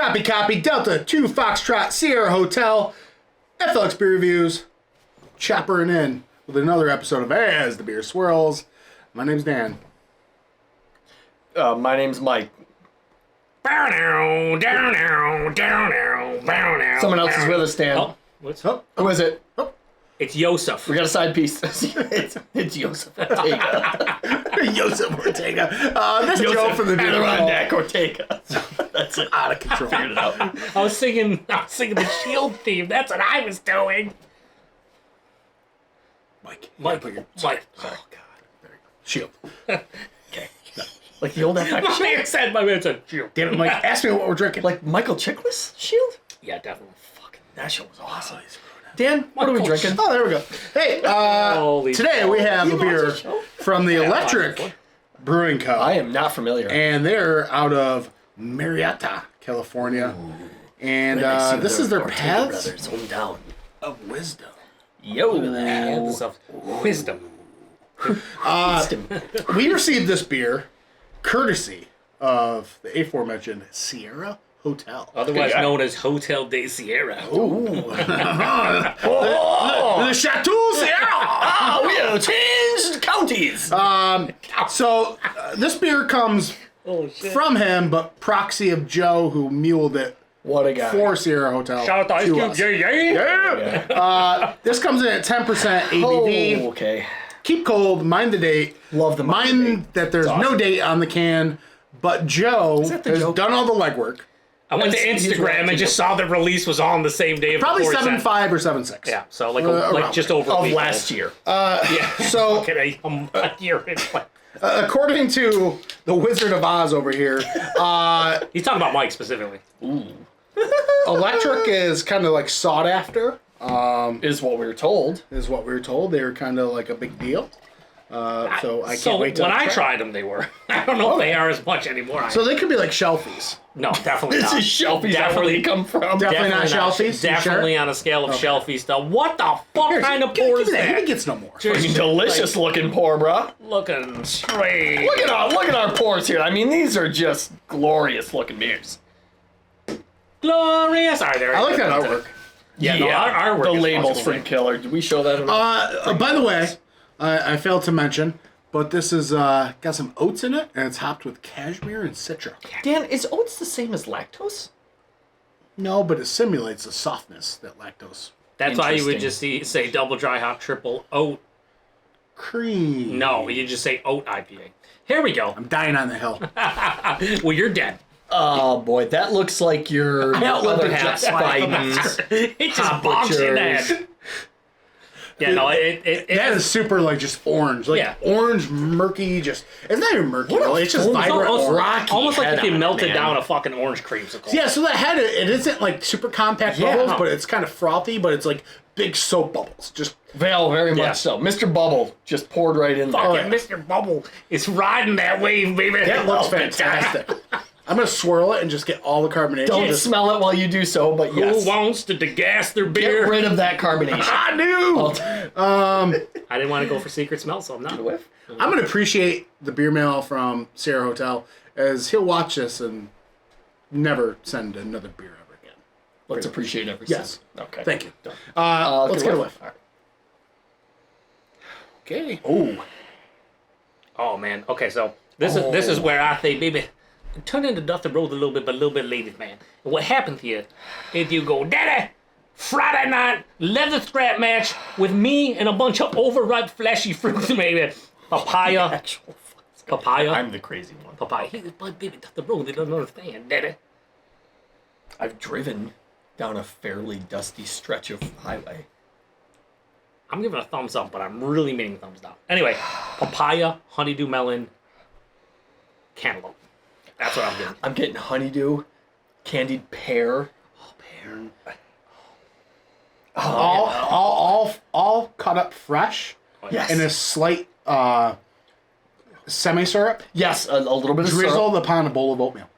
Copy, Delta 2 Foxtrot Sierra Hotel, FLX Beer Reviews, choppering in with another episode of As the Beer Swirls. My name's Dan. My name's Mike. Someone else is with us, Dan. Oh, what's Oh, Who is it? It's Yosef. We got a side piece. it's Joseph Ortega. Joseph Ortega. This is Joe from the Beer Adirondack Ortega. That's it. Out of control. Figured it out. I was singing the Shield theme. That's what I was doing. Mike. Mike. Oh, God. There you go. Shield. Okay. Like the old FX. My man said Shield. Damn it, Mike. Ask me what we're drinking. Like Michael Chiklis Shield? Yeah, definitely. Fucking, that show was awesome. Dan, what are we Michael drinking? Oh, there we go. Hey, Holy today we have a beer from the Electric watched Brewing Co. I am not familiar. And they're out of Murrieta, California. And this is their Paths Brothers, hometown. of Wisdom. Yo. Yeah, this stuff. Wisdom. We received this beer courtesy of the aforementioned Sierra Hotel. Otherwise known as Hotel de Sierra. Ooh. The Chateau Sierra. Oh, we have changed counties. So this beer comes Oh, shit. from him, but proxy of Joe, who muled it What a guy. for Sierra Hotel. Shout out to Ice to Cube. us. Yeah. This comes in at 10% ABV. Oh, okay. Keep cold, mind the date. Love the Mind that there's no date on the can, but Joe that the has joke? done all the legwork. I went to He's Instagram right, and just saw the release was on the same day. Probably before it said- 7.5 or 7.6. Yeah, so like around just there. over a Of week last old. year. Yeah. So Okay, a year in. according to the Wizard of Oz over here, He's talking about Mike specifically. Electric is kind of like sought after, Is what we were told. is what we were told. They were kind of like a big deal. So I can't wait to when I try. tried them, they were. I don't know if they are as much anymore. So they could be like shelfies. No, definitely This not. is Shelby's. That's where they come from. Definitely not shelfies. You Definitely sure? on a scale of shelfie stuff. What the fuck Here, kind of give pour me is that. He that? gets no more. Just Delicious looking pour, bro. looking straight. Look at our pours here. I mean, these are just glorious looking beers. Glorious. All right, there. I like that artwork. Yeah, no, our artwork the is label's fucking freaking killer. Did we show that? By the way, I failed to mention, but this is got some oats in it, and it's hopped with Cashmere and Citra. Dan, is oats the same as lactose? No, but it simulates the softness that lactose. That's why you would Interesting. just say double dry hop triple oat. Cream. No, you just say oat IPA. Here we go. I'm dying on the hill. Well, you're dead. Oh boy, that looks like your other half's Biden's. It just bonks you in the head. Yeah, no, That is super, like, just orange. Like, Yeah. orange, murky, just... It's not even murky, really. It's just foam- vibrant almost, rocky. almost like head if you on it, melted man. down a fucking orange creamsicle. Yeah, so that head, it isn't, like, super compact Yeah. bubbles, but it's kind of frothy, but it's, like, big soap bubbles. Just... Very Yeah. much so. Mr. Bubble just poured right in there. Fucking Mr. Bubble is riding that wave, baby. That looks Oh, it's fantastic. I'm going to swirl it and just get all the carbonation. Don't Just- smell it while you do so, but yes. Who wants to degas their Get beer? rid of that carbonation. I knew! I didn't want to go for secret smell, so I'm not. Whiff. I'm going to appreciate the beer mail from Sierra Hotel, as he'll watch this and never send another beer ever again. Let's appreciate every Yes. cent. Okay. Thank you. Done. Let's get a whiff. All right. Okay. Ooh. Oh man. Okay, so this is where I think, baby, turn into Dustin Rhodes a little bit, but a little bit ladies, man. And what happens here is you go, Daddy, Friday night leather strap match with me and a bunch of overripe fleshy fruits, baby. Papaya, Actual papaya, I'm the crazy one. papaya. He goes, but baby, Dustin Rhodes, they don't understand, Daddy. I've driven down a fairly dusty stretch of highway. I'm giving a thumbs up, but I'm really meaning thumbs down. Anyway, papaya, honeydew melon, cantaloupe. That's what I'm getting. I'm getting honeydew, candied pear. Oh, pear. All cut up fresh Yes. in a slight semi-syrup. Yes, a little bit of syrup. Drizzled upon a bowl of oatmeal.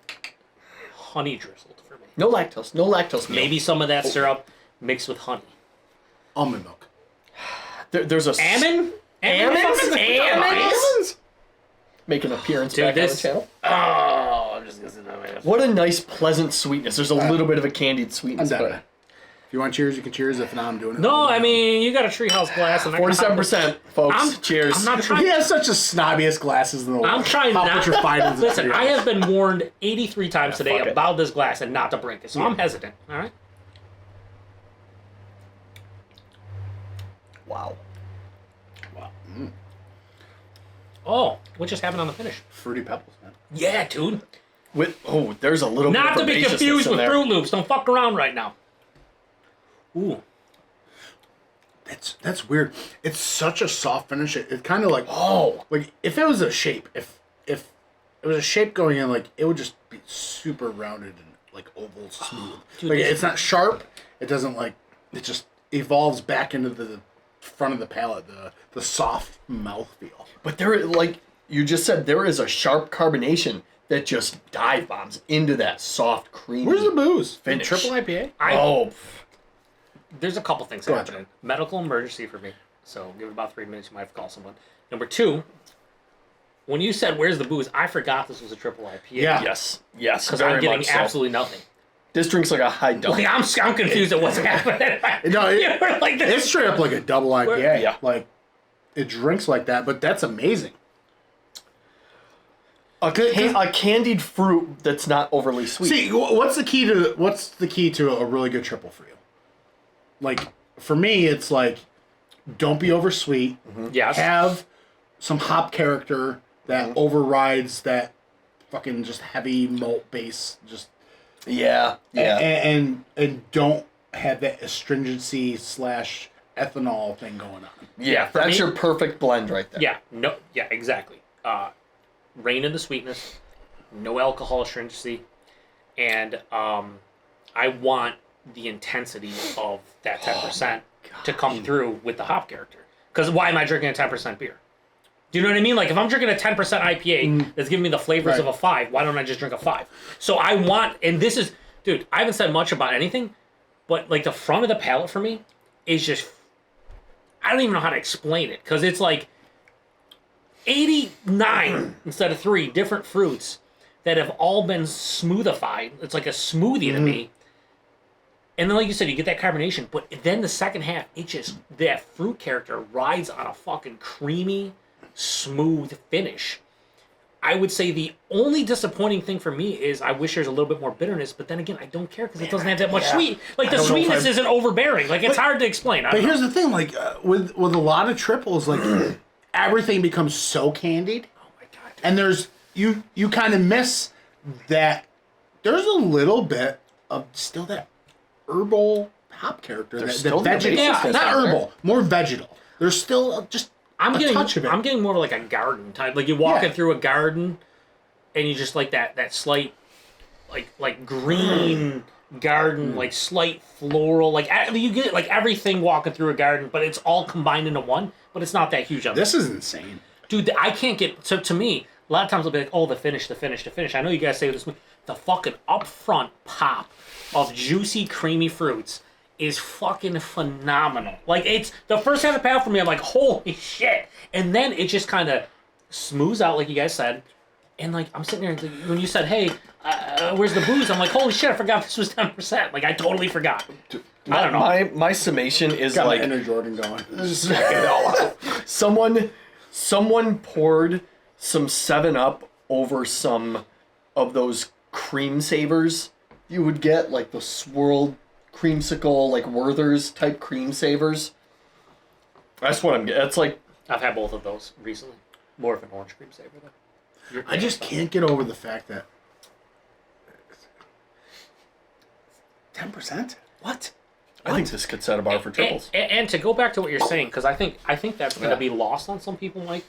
Honey drizzled for me. No lactose. No lactose. milk. Maybe some of that syrup mixed with honey. Almond milk. There's a Almond? Almonds? Almonds? Make an appearance Dude, back this- on the channel. Oh, I'm just What a nice, pleasant sweetness. There's a little bit of a candied I'm sweetness. done. But If you want cheers, you can cheers. If not, I'm doing it. No, I mean, you got a treehouse glass. And 47%, folks. Cheers. I'm not trying. He has such the snobbiest glasses in the world. I'm trying I'll not put your finals in Listen, the I have been warned 83 times today fuck it. about this glass and not to break it, so I'm hesitant. All right. Wow. Oh, what just happened on the finish? Fruity Pebbles, man. Yeah, dude. There's a little Not bit to of be herbaceousness confused in with there. Fruit Loops. Don't fuck around right now. Ooh. That's weird. It's such a soft finish. It kind of like like if it was a shape, if it was a shape going in, like it would just be super rounded and like oval smooth. Dude, like this- it's not sharp. It doesn't like it just evolves back into the front of the palate, the soft mouthfeel. But there, like you just said, there is a sharp carbonation that just dive bombs into that soft, creamy. Where's the booze? Finish. Triple IPA? There's a couple things Go ahead, happening. Medical emergency for me. So give it about 3 minutes. You might have to call someone. Number two, when you said where's the booze, I forgot this was a triple IPA. Yeah. Yes. Because very I'm getting much so. absolutely nothing. This drink's like a high dump. Like I'm confused at what's happening. No, You were like this. it's straight up like a double IPA. Yeah. Like it drinks like that, but that's amazing. A candied fruit that's not overly sweet. See, what's the key to a really good triple for you? Like for me, it's like don't be over sweet. Yes. Have some hop character that overrides that fucking just heavy malt base. Just Yeah. and don't have that astringency / ethanol thing going on. Yeah, for that's me- your perfect blend right there. Yeah. No. Yeah. Exactly. Rein in the sweetness, no alcohol astringency, and I want the intensity of that 10% to come through with the hop character. Because why am I drinking a 10% beer? Do you know what I mean? Like if I'm drinking a 10% IPA that's giving me the flavors of a 5, why don't I just drink a 5? So I want, and this is, dude, I haven't said much about anything, but like the front of the palate for me is just, I don't even know how to explain it because it's like 89 instead of 3 different fruits that have all been smoothified. It's like a smoothie to me. And then, like you said, you get that carbonation, but then the second half, it just, that fruit character rides on a fucking creamy, smooth finish. I would say the only disappointing thing for me is I wish there's a little bit more bitterness, but then again, I don't care because it doesn't have that much sweet. Like the don't know if sweetness I'm- isn't overbearing. Like it's hard to explain. But here's the thing, like with a lot of triples, like everything becomes so candied. oh my god, And there's you kind of miss that there's a little bit of still that herbal hop character. There's that still the vegetal, herbaceousness not out there. herbal, more vegetal. There's still just I'm a getting touch of it. I'm getting more like a garden type. Like you're walking Yeah. through a garden, and you just like that slight, like green garden, like slight floral. Like you get like everything walking through a garden, but it's all combined into one. But it's not that huge. This is insane. Dude, I can't get. So to me, a lot of times I'll be like, oh, the finish. I know you guys say this. The fucking upfront pop of juicy, creamy fruits is fucking phenomenal. Like it's the first half of the palate for me. I'm like, holy shit, and then it just kind of smooths out, like you guys said. And like I'm sitting there, when you said, hey, where's the booze? I'm like, holy shit, I forgot this was 10%. Like I totally forgot. I don't know. My summation is Got like my inner Jordan going. someone poured some 7-Up over some of those cream savers you would get, like the swirled creamsicle, like Werther's type cream savers. That's what I'm getting. It's like I've had both of those recently. More of an orange cream saver though. I just can't get over the fact that 10%. What? I think this could set a bar for triples. And to go back to what you're saying, because I think that's going to be lost on some people, Mike.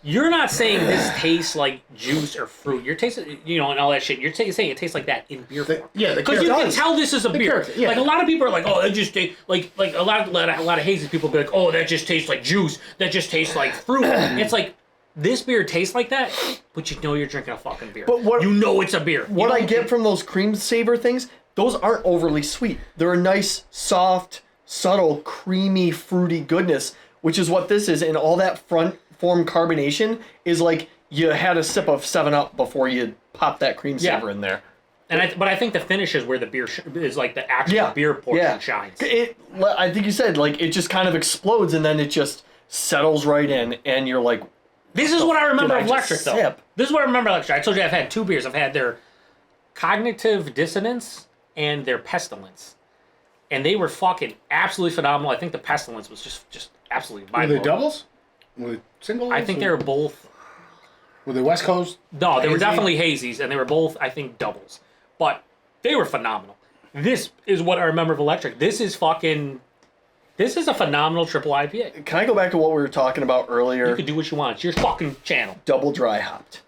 You're not saying this tastes like juice or fruit. You're tasting, and all that shit. You're saying it tastes like that in beer form. Yeah, Because you can tell this is a beer. character, yeah. Like a lot of people are like, oh, that just tastes like a lot of hazy people be like, oh, that just tastes like juice. That just tastes like fruit. It's like this beer tastes like that, but you know you're drinking a fucking beer. But what- you know it's a beer. What I get from those cream saver things, those aren't overly sweet. They're a nice, soft, subtle, creamy, fruity goodness, which is what this is. And all that front form carbonation is like you had a sip of 7-Up before you pop that cream Yeah. saver in there. But I think the finish is where the beer is like the actual beer portion shines. I think you said like it just kind of explodes and then it just settles right in, and you're like, This is what I remember did I of just Electric, though. sip? This is what I remember of Electric. I told you I've had 2 beers. I've had their Cognitive Dissonance and their Pestilence. And they were fucking absolutely phenomenal. I think the Pestilence was just absolutely Were mind-blowing. they doubles? Were they singles? I think they were both... Were they West Coast? No, they were Hazy? definitely hazies, and they were both, I think, doubles. But they were phenomenal. This is what I remember of Electric. This is a phenomenal triple IPA. can I go back to what we were talking about earlier? You can do what you want. It's your fucking channel. Double dry hopped.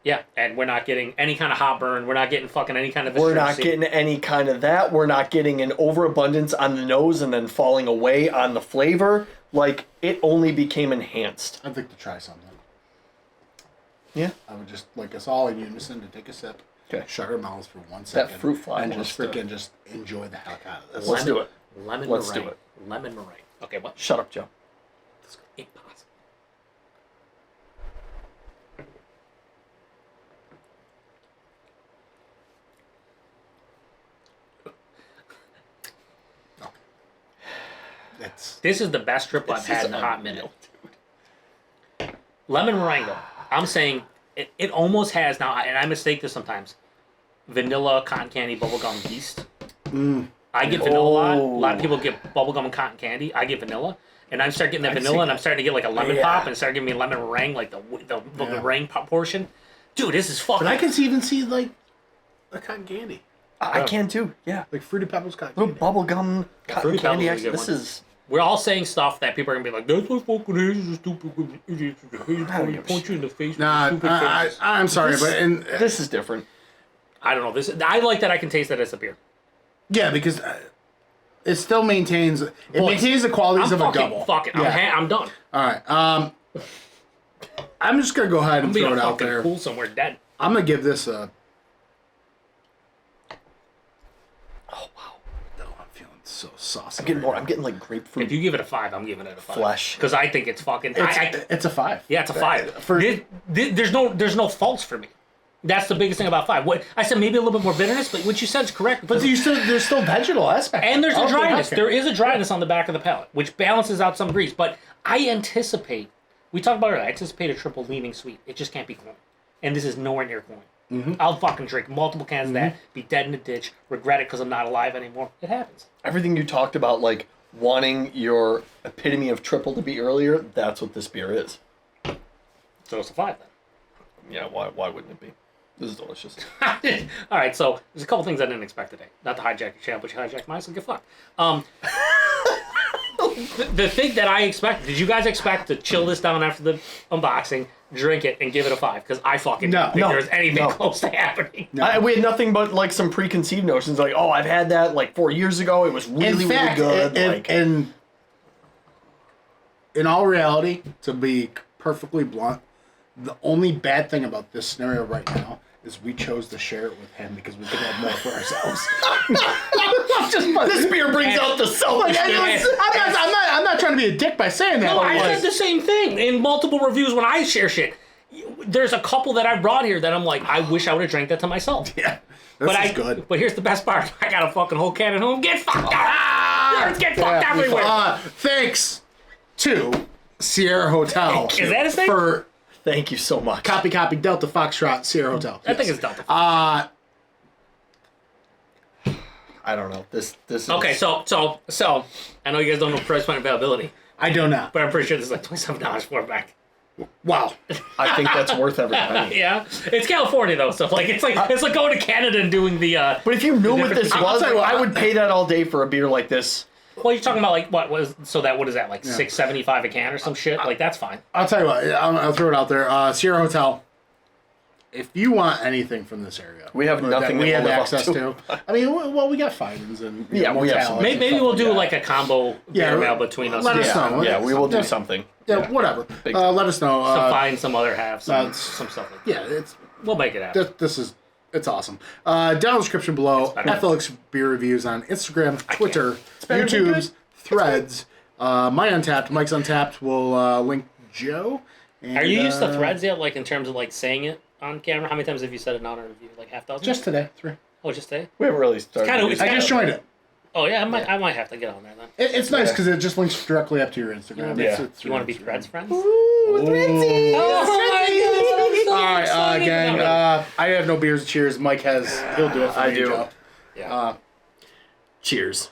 Yeah, and we're not getting any kind of hot burn. We're not getting fucking any kind of... We're not astringency. getting any kind of that. We're not getting an overabundance on the nose and then falling away on the flavor. Like, it only became enhanced. I'd like to try something. Yeah. I would just like us all in unison to take a sip, Okay. shut our mouths for 1 second, fruit fly and wants just to- freaking just enjoy the heck out of this. Let's do it. Lemon Let's meringue. do it. Lemon meringue. Okay, what? Shut up, Joe. Impossible. It's This is the best triple I've had in a hot minute. Lemon meringue, though. I'm saying it almost has now, and I mistake this sometimes. Vanilla, cotton candy, bubblegum, yeast. I get vanilla a lot. A lot of people get bubblegum and cotton candy. I get vanilla. And I start getting that vanilla, and I'm starting to get like a lemon pop, and start giving me lemon meringue, like the meringue pop portion. Dude, this is fucking... But I can even see like a cotton candy, I can too. Yeah. like Fruity Pebbles cotton Little candy. bubblegum cotton Fruity Pebbles candy. is a Actually, good this one. is. We're all saying stuff that people are going to be like, that's what fucking Hazy is stupid. Hazy punch you in the face with Nah, stupid faces. I'm sorry, This- but This is different. I don't know. I like that I can taste that as a beer. yeah, because it still maintains Boys, maintains the qualities I'm of a fucking, double. fuck it. Yeah. I'm done. All right. I'm just gonna go ahead I'm and being throw a it out fucking there. pool somewhere dead. I'm gonna give this a. Oh wow. Oh, I'm feeling so saucy. I'm getting right more. now. I'm getting like grapefruit. If you give it a 5, I'm giving it a 5. Flesh. Because I think it's fucking... It's a 5. yeah, it's a 5. For- There's no faults for me. That's the biggest thing about 5. What I said, maybe a little bit more bitterness, but what you said is correct. But there's still vegetal aspects. And there's a Okay, dryness. okay. There is a dryness on the back of the palate, which balances out some grease. But I anticipate, we talked about it earlier, I anticipate a triple leaning sweet. It just can't be corn. And this is nowhere near corn. Mm-hmm. I'll fucking drink multiple cans of that, be dead in a ditch, regret it because I'm not alive anymore. It happens. Everything you talked about, like wanting your epitome of triple to be earlier, that's what this beer is. So it's a 5 then. Yeah. Why wouldn't it be? This is delicious. All right, so there's a couple things I didn't expect today. Not to hijack your channel, but you hijacked mine, so get fucked. The thing that I expect, did you guys expect to chill this down after the unboxing, drink it, and give it a 5? Because I fucking No. didn't think No. there was anything No. close to happening. We had nothing but like some preconceived notions, like, oh, I've had that like 4 years ago. It was really, In fact, really good. like, and in all reality, to be perfectly blunt, the only bad thing about this scenario right now is we chose to share it with him because we could have more for ourselves. this beer brings out the selfishness. I'm not trying to be a dick by saying that. No, but I like- said the same thing in multiple reviews when I share shit. There's a couple that I brought here that I'm like, I wish I would have drank that to myself. yeah, this is good. But here's the best part. I got a fucking whole can at home. Get fucked up! Get fucked everywhere! Thanks to Sierra Hotel. Is that his name? For Thank you so much. copy Delta Foxtrot Sierra Hotel. I think it's Delta. I don't know. This is Okay, so I know you guys don't know price point availability, I do not. but I'm pretty sure this is like $27 for it back. Wow. I think that's worth every penny. Yeah, it's California though, so like it's like going to Canada and doing the. But if you knew what this I'll was, tell you what, I would pay that all day for a beer like this. Well, you're talking about like what is that like $6.75 a can or some shit? Like that's fine. I'll tell you what. I'll throw it out there. Sierra Hotel. If you want anything from this area, We have or nothing that we that have will live up access to. to. I mean, well, we got Fidens and Yeah, we have some. Mortales Maybe and we'll stuff do that. like a combo beer mail between us. let us Yeah. know. Yeah, we will do Yeah. something. Yeah, whatever. Big Let us know. Find some other half, some stuff like that. Yeah, it's We'll make it happen. it's awesome. Down in the description below, better. FLX beer reviews on Instagram, Twitter, better than YouTube's, Threads. My Untappd, Mike's Untappd will link Joe. And, Are you used to Threads yet? Like in terms of like saying it on camera? How many times have you said it on a review? Like half dozen? Just today, 3. Oh, just today? We haven't really started. It's I just joined it. Oh yeah, I might have to get on there then. It's nice because it just links directly up to your Instagram. Yeah. You want to be Threads friends? Oh my God! All right, gang. I have no beers. Cheers. Mike has. He'll do it for I me. do. Joe. Yeah. Cheers.